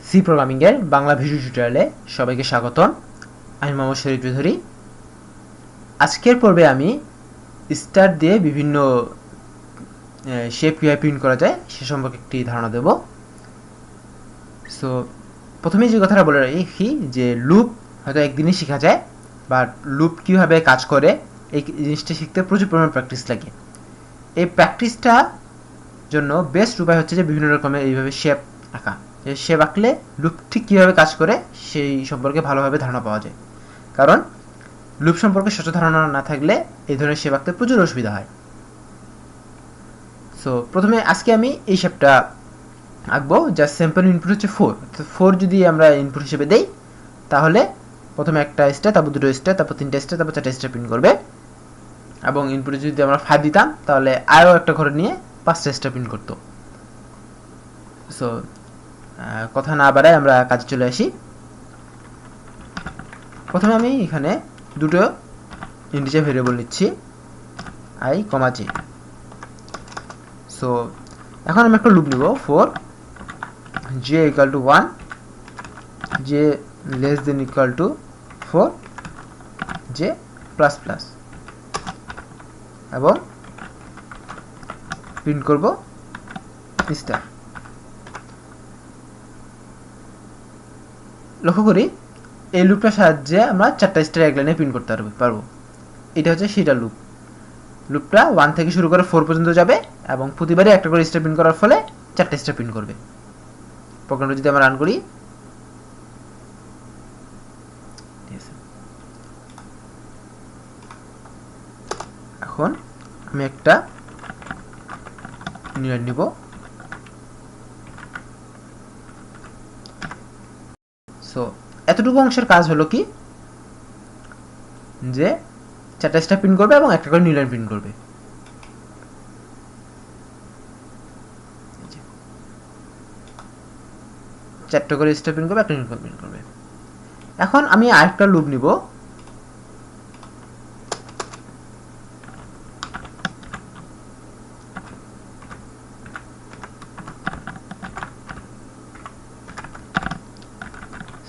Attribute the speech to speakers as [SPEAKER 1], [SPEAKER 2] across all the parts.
[SPEAKER 1] C প্রোগ্রামিংয়ের Bangla video টিউটোরিয়ালে সবাইকে স্বাগতম। আমি মোহাম্মদ শরীফ চৌধুরী। আজকের পর্বে আমি স্টার দিয়ে বিভিন্ন শেপ কীভাবে প্রিন্ট করা যায় সে সম্পর্কে একটি ধারণা দেব। সো প্রথমে যে কথাটা বলে রাখি যে লুপ হয়তো একদিনই শেখা যায়, বাট লুপ কীভাবে কাজ করে এই জিনিসটা শিখতে প্রচুর পরিমাণ প্র্যাকটিস লাগে। এই প্র্যাকটিসটা জন্য বেস্ট উপায় হচ্ছে যে বিভিন্ন রকমের এইভাবে শেপ আঁকা। শেপ আঁকলে লুপ ঠিক কীভাবে কাজ করে সেই সম্পর্কে ভালোভাবে ধারণা পাওয়া যায়, কারণ লুপ সম্পর্কে সঠিক ধারণা না থাকলে এই ধরনের শেপ আঁকতে প্রচুর অসুবিধা হয়। সো প্রথমে আজকে আমি এই শেপটা আঁকবো, যার স্যাম্পল ইনপুট হচ্ছে 4। তো 4 যদি আমরা ইনপুট হিসেবে দেই তাহলে প্রথমে একটা স্টার, তারপর দুটো স্টার, তারপর তিনটা স্টার, তারপর চারটা স্টার প্রিন্ট করবে। এবং ইনপুটে যদি আমরা 5 দিতাম তাহলে আরও একটা ঘরে নিয়ে 5টা স্টার প্রিন্ট করতো। সো কথা না বাড়ায় আমরা কাজে চলে আসি। প্রথমে আমি এখানে দুটো ইন্টিজার ভেরিয়েবল নিচ্ছি, i, j। সো এখন আমি একটা লুপ নিব 4 j equal to 1, j less than equal to 4, j plus plus, এবং প্রিন্ট করব স্টার। লক্ষ্য করি এই লুপটার সাহায্যে আমরা 4টা স্টার এক লাইনে প্রিন্ট করতে পারবো। এটা হচ্ছে সেটা লুপ। লুপটা 1 থেকে শুরু করে 4 পর্যন্ত যাবে এবং প্রতিবারই একটা করে স্টার প্রিন্ট করার ফলে 4টা স্টার প্রিন্ট করবে। প্রোগ্রামটা যদি আমরা রান করি, এখন আমি একটা নিউলাইন নিব। সো এতটুকু অংশের কাজ হলো কি যে 4টা স্টার প্রিন্ট করবে এবং একটা করে নিউলাইন প্রিন্ট করবে। চারটা করে স্টার প্রিন্ট করবে, একটা নিউলাইন প্রিন্ট করবে। এখন আমি আরেকটা লুপ নিব,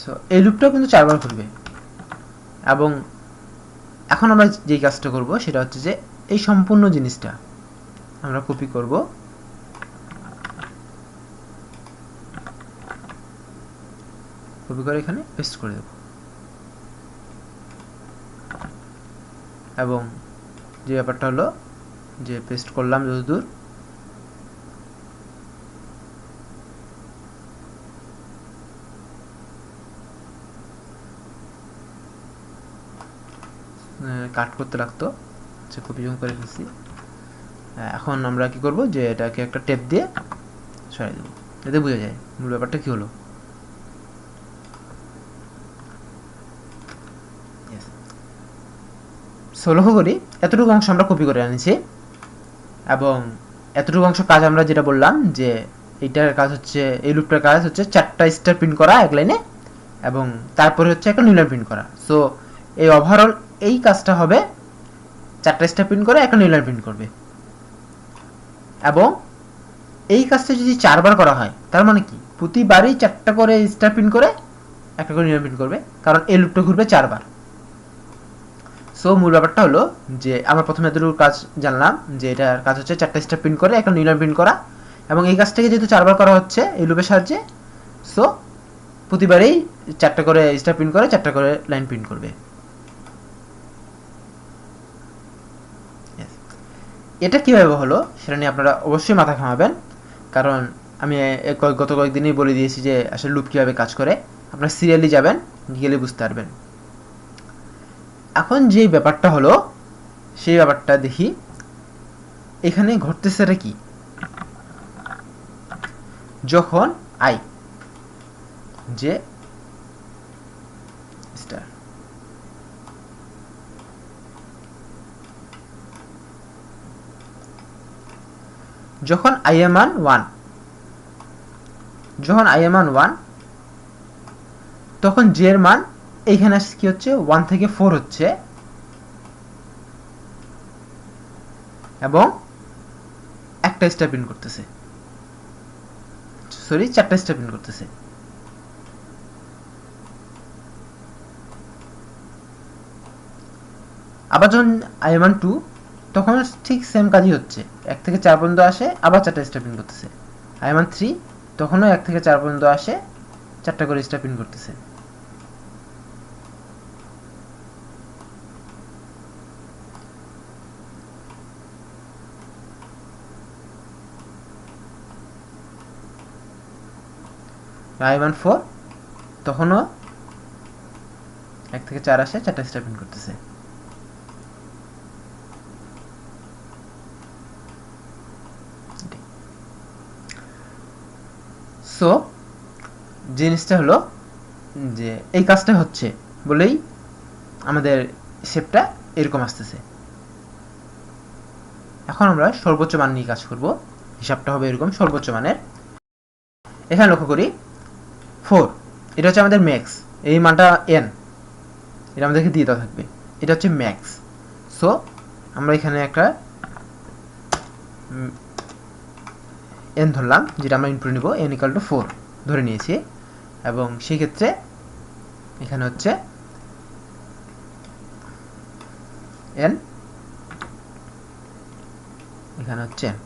[SPEAKER 1] সো এই লুপটাও কিন্তু 4বার ঘুরবে। এবং এখন আমরা যেই কাজটা করব সেটা হচ্ছে যে এই সম্পূর্ণ জিনিসটা আমরা কপি করব, কপি করে এখানে পেস্ট করে দেব। এবং যে ব্যাপারটা হলো যে পেস্ট করলাম যতদূর, কাট করতে লাগতো, আচ্ছা কপি যখন করে ফেলছি। এখন আমরা কি করব যে এটাকে একটা টেপ দিয়ে সরাই দেব, এতে বোঝা যায় মূল ব্যাপারটা কি হলো। সো লক্ষ্য করি এতটুকু অংশ আমরা কপি করে আনিছি এবং এতটুকু অংশ কাজ আমরা যেটা বললাম যে এইটার কাজ হচ্ছে, এই লুপটার কাজ হচ্ছে 4টা স্টার প্রিন্ট করা এক লাইনে এবং তারপরে হচ্ছে একটা নিউলাইন প্রিন্ট করা। সো এই ওভারঅল এই কাজটা হবে 4টা স্টার প্রিন্ট করে একটা নিউলাইন প্রিন্ট করবে। এবং এই কাজটা যদি 4বার করা হয় তার মানে কি প্রতিবারই 4টা করে স্টার প্রিন্ট করে একটা করে নিউলাইন প্রিন্ট করবে, কারণ এই লুপটা ঘুরবে 4বার। সো মূল ব্যাপারটা হলো যে আমরা প্রথমে এতটুকু কাজ জানলাম যে এটার কাজ হচ্ছে 4টা স্টার প্রিন্ট করে একটা নিউলাইন প্রিন্ট করা, এবং এই কাজটাকে যেহেতু 4বার করা হচ্ছে এই লুপের সাহায্যে, সো প্রতিবারেই 4টা করে স্টার প্রিন্ট করে 4টা করে লাইন প্রিন্ট করবে। এটা কীভাবে হলো সেটা নিয়ে আপনারা অবশ্যই মাথা ঘামাবেন, কারণ আমি গত কয়েকদিনই বলে দিয়েছি যে আসলে লুপ কীভাবে কাজ করে। আপনারা সিরিয়ালি যাবেন, গেলে বুঝতে পারবেন। এখন যেই ব্যাপারটা হলো সেই ব্যাপারটা দেখি এখানে ঘটতেছেটা কি। যখন i যে স্টার, যখন i এর মান 1, যখন i এর মান 1 তখন j এর মান এইখানে আসছে কি হচ্ছে 1 থেকে 4 হচ্ছে, এবং একটা স্টেপ ইন করতেছে, সরি 4টা স্টেপ ইন করতেছে। আবার যখন আই মান 2 তখন ঠিক সেম কাজই হচ্ছে, 1 থেকে 4 পর্যন্ত আসে আবার 4টা স্টেপ ইন করতেছে। আই মান 3 তখনও 1 থেকে 4 পর্যন্ত আসে 4টা করে স্টেপ ইন করতেছে। আই মান 4 তখনও 1 থেকে 4 আসে 4টা স্টেপ ইন করতেছে। সো জিনিসটা হলো যে এই কাজটা হচ্ছে বলেই আমাদের শেপটা এরকম আসতেছে। এখন আমরা সর্বোচ্চ মান নিয়ে কাজ করব, হিসাবটা হবে এরকম সর্বোচ্চ মানের। এখানে লক্ষ্য করি 4 এটা হচ্ছে আমাদের ম্যাক্স, এই মানটা n এটা আমাদেরকে দিয়ে দেওয়া থাকবে, এটা হচ্ছে ম্যাক্স। সো আমরা এখানে একটা n ধরলাম, যেটা আমরা ইনপুট নিব n ইকুয়াল টু 4 ধরে নিয়েছি, এবং সেই ক্ষেত্রে এখানে হচ্ছে n, এখানে হচ্ছে n।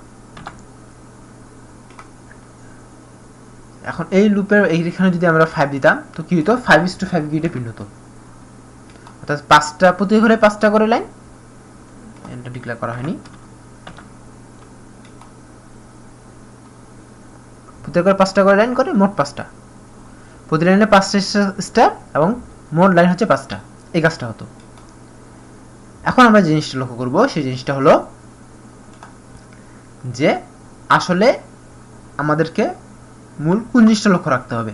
[SPEAKER 1] এখন এই লুপের এইখানে যদি আমরা 5 দিতাম তো কি হতো, 5:5 গ্রিডে প্রিন্ট হতো, অর্থাৎ 5টা প্রতি ঘরে 5টা করে লাইন, এটা ডিক্লেয়ার করা হয়নি, প্রতি ঘরে 5টা করে লাইন করে মোট 5টা, প্রতি লাইনে 5টা স্টেপ এবং মোট লাইন হচ্ছে 5টা, এই কাজটা হতো। এখন আমরা যে জিনিসটা লক্ষ্য করব সেই জিনিসটা হলো যে আসলে আমাদেরকে মূল কোন জিনিসটা লক্ষ্য রাখতে হবে,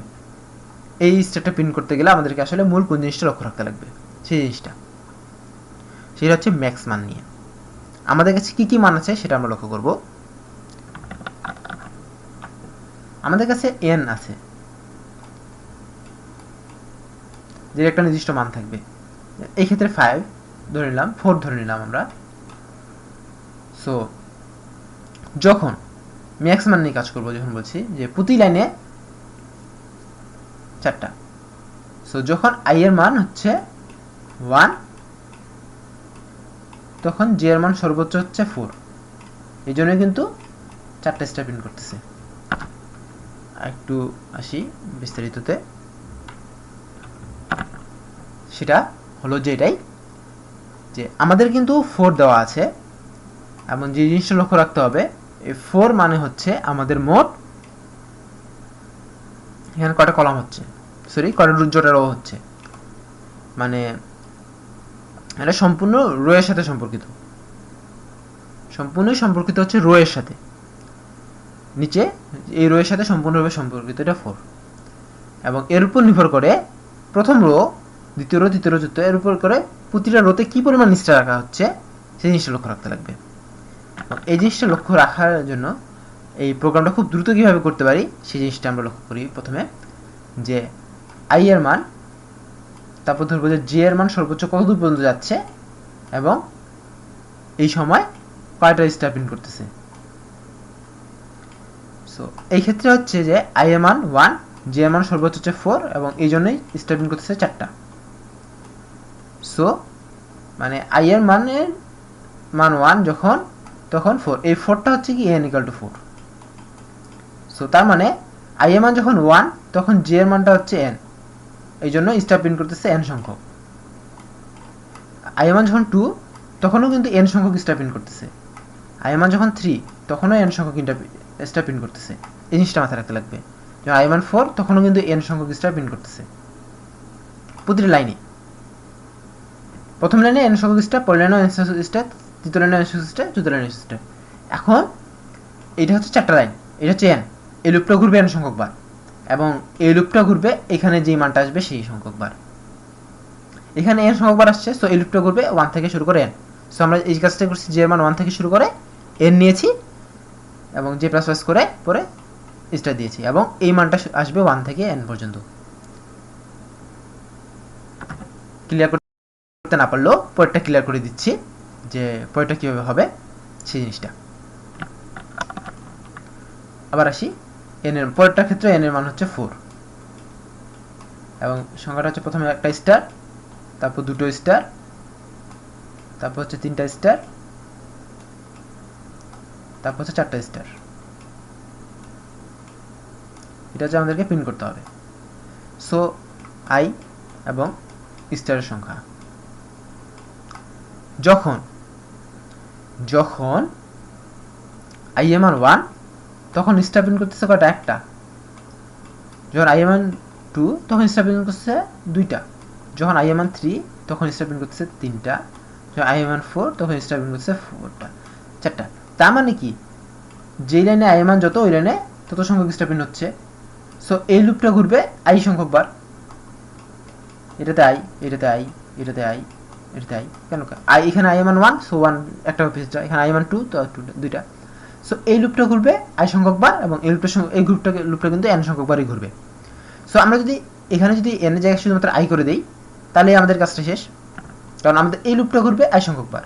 [SPEAKER 1] এই স্টেপটা প্রিন্ট করতে গেলে আমাদেরকে আসলে মূল কোন জিনিসটা লক্ষ্য রাখতে লাগবে, সেই জিনিসটা সেটা হচ্ছে ম্যাক্স মান নিয়ে। আমাদের কাছে কি কি মান আছে সেটা আমরা লক্ষ্য করব। আমাদের কাছে n আছে, যে একটা নির্দিষ্ট মান থাকবে, এই ক্ষেত্রে 5 ধরে নিলাম, 4 ধরে নিলাম আমরা। সো যখন ম্যাক্স মান নিয়ে কাজ করবো, যখন বলছি যে প্রতি লাইনে 4টা, সো যখন i এর মান হচ্ছে 1 তখন j এর মান সর্বোচ্চ হচ্ছে 4, এই জন্য কিন্তু 4টা স্টেপ ইন করতেছে। একটু আসি বিস্তারিততে, সেটা হলো যে এটাই যে আমাদের কিন্তু 4 দেওয়া আছে, এবং যে জিনিসটা লক্ষ্য রাখতে হবে এই 4 মানে হচ্ছে আমাদের মোট, এখানে কয়টা কলাম হচ্ছে, সরি কয়টা জোড়া রো হচ্ছে, মানে এটা সম্পূর্ণ রো এর সাথে সম্পর্কিত, সম্পূর্ণই সম্পর্কিত হচ্ছে রো এর সাথে, নিচে এই রো এর সাথে সম্পূর্ণভাবে সম্পর্কিত, এটা 4, এবং এর উপর নির্ভর করে প্রথম রো, দ্বিতীয় রো, তৃতীয় রো, চতুর্থ, এর উপর করে প্রতিটা রোতে কি পরিমাণ নিচটা রাখা হচ্ছে সেই জিনিসটা লক্ষ্য রাখতে লাগবে। এই জিনিসটা লক্ষ্য রাখার জন্য এই প্রোগ্রামটা খুব দ্রুত কিভাবে করতে পারি সেই জিনিসটা আমরা লক্ষ্য করি। প্রথমে যে i এর মান, তারপর ধরবো যে j এর মান সর্বোচ্চ কত দূর পর্যন্ত যাচ্ছে এবং এই সময় কয়টা স্টেপ ইন করতেছে। সো এই ক্ষেত্রে হচ্ছে যে i এর মান 1, j এর মান সর্বোচ্চ হচ্ছে 4, এবং এই জন্যই স্টেপ ইন করতেছে 4টা। সো মানে i এর মান 1 যখন, তখন 4, এই 4টা হচ্ছে কি n ইকুয়াল টু 4। সো তার মানে i এর মান যখন 1 তখন j এর মানটা হচ্ছে n, এই জন্য স্টেপ ইন করতেছে n সংখ্যক। i এর মান যখন 2 তখনও কিন্তু n সংখ্যক স্টেপ ইন করতেছে, i এর মান যখন 3 তখনও n সংখ্যক স্টেপ ইন করতেছে, এই জিনিসটা মাথায় রাখতে লাগবে। যখন i এর মান 4 তখনও কিন্তু n সংখ্যক স্টেপ ইন করতেছে প্রতিটি লাইনে, প্রথম লাইনে n সংখ্যক স্টেপ, পরের লাইনে n সংখ্যক স্টেপ, তৃতীয় লাইনে n সংখ্যক স্টেপ, চতুর্থ লাইনে n স্টেপ। এখন এটা হচ্ছে 4টা লাইন, এটা হচ্ছে n, এই লুপটা ঘুরবে n সংখ্যক বার, এবং এই লুপটা ঘুরবে এখানে যে মানটা আসবে সেই সংখ্যক বার, এখানে n সংখ্যক বার আসছে, সো এই লুপটা ঘুরবে 1 থেকে শুরু করে n। সো আমরা এই কাজটা করছি, j এর মান 1 থেকে শুরু করে n নিয়েছি এবং j প্লাস প্লাস করে পরে স্টার দিয়েছি, এবং এই মানটা আসবে 1 থেকে n পর্যন্ত। ক্লিয়ার করতে না পারলেও পরেরটা ক্লিয়ার করে দিচ্ছি যে পরেরটা কিভাবে হবে সেই জিনিসটা। আবার আসি n এর পরেরটার ক্ষেত্রে n এর মান হচ্ছে 4, এবং সংখ্যাটা হচ্ছে প্রথমে একটা স্টার, তারপর দুটো স্টার, তারপর হচ্ছে 3টা স্টার, তারপর হচ্ছে 4টা স্টার। এটা হচ্ছে আমাদেরকে প্রিন্ট করতে হবে। সো আই এবং স্টারের সংখ্যা। যখন যখন আই এম আর 1 তখন স্টার প্রিন্ট করতেছে কয়টা? একটা। যখন আই এম আর 2 তখন স্টার প্রিন্ট করতেছে 2টা। যখন আই এম আর 3 তখন স্টার প্রিন্ট করতেছে 3টা। যখন আই এম আর 4 তখন স্টার প্রিন্ট করতেছে 4টা, 4টা। তার মানে কি, যেই লাইনে আই এম আর যত, ওই লাইনে তত সংখ্যক স্টার প্রিন্ট হচ্ছে। সো এই লুপটা ঘুরবে আই সংখ্যক বার। এটাতে আই, এটাতে আই, এটাতে আই, এটাতে আই। কেন আই এখানে আই এম আর 1, সো 1 একটা পিস, এখানে আই এম আর 2 তো 2টা। সো এই লুপটা ঘুরবে আই সংখ্যক বার, এবং এই লুপটা কিন্তু এন সংখ্যক বারই ঘুরবে। সো আমরা যদি এখানে যদি এন এর জায়গায় শুধুমাত্র আই করে দেই, তাহলে আমাদের কাজটা শেষ, কারণ আমাদের এই লুপটা ঘুরবে আই সংখ্যক বার।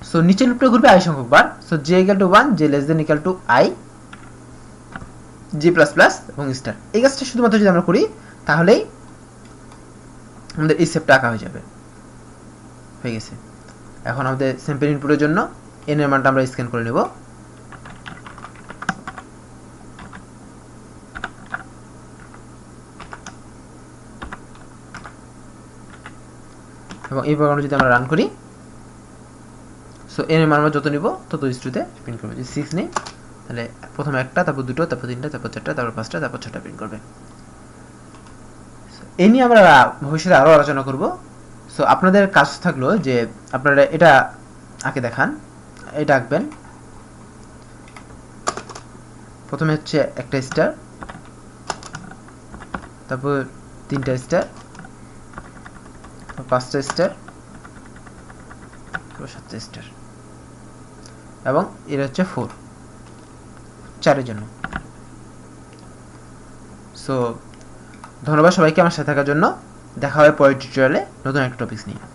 [SPEAKER 1] সো নিচের লুপটা ঘুরবে আই সংখ্যক বার। So j equal to 1, j less than equal to i, g plus plus এবং স্টার। এই কাজটা শুধুমাত্র যদি আমরা করি, তাহলেই আমাদের এই সেপটা আঁকা হয়ে যাবে। হয়ে গেছে। এখন আমাদের স্যাম্পল ইনপুটের জন্য এন এর মানটা আমরা স্ক্যান করে নেব। এবং এই প্রোগ্রামটা যদি আমরা রান করি, সো এন এর মান আমরা যত নিব তত স্ট্রিতে প্রিন্ট করবে। যদি 6 নেই, তাহলে প্রথমে একটা, তারপর 2টো, তারপর 3টা, তারপর 4টা, তারপর 5টা, তারপর 6টা প্রিন্ট করবে। এই নিয়ে আমরা ভবিষ্যতে আরও আলোচনা করব। সো আপনাদের কাজ থাকলো যে আপনারা এটা আঁকে দেখান। এটা আঁকবেন, প্রথমে হচ্ছে একটা স্টার, তারপর 3টা স্টার, 5টা স্টার, 7টা স্টার, এবং এটা হচ্ছে 4 জন্য। সো ধন্যবাদ সবাইকে আমার সাথে থাকার জন্য। দেখা হবে পরের টিউটোরিয়ালে নতুন একটা টপিক নিয়ে।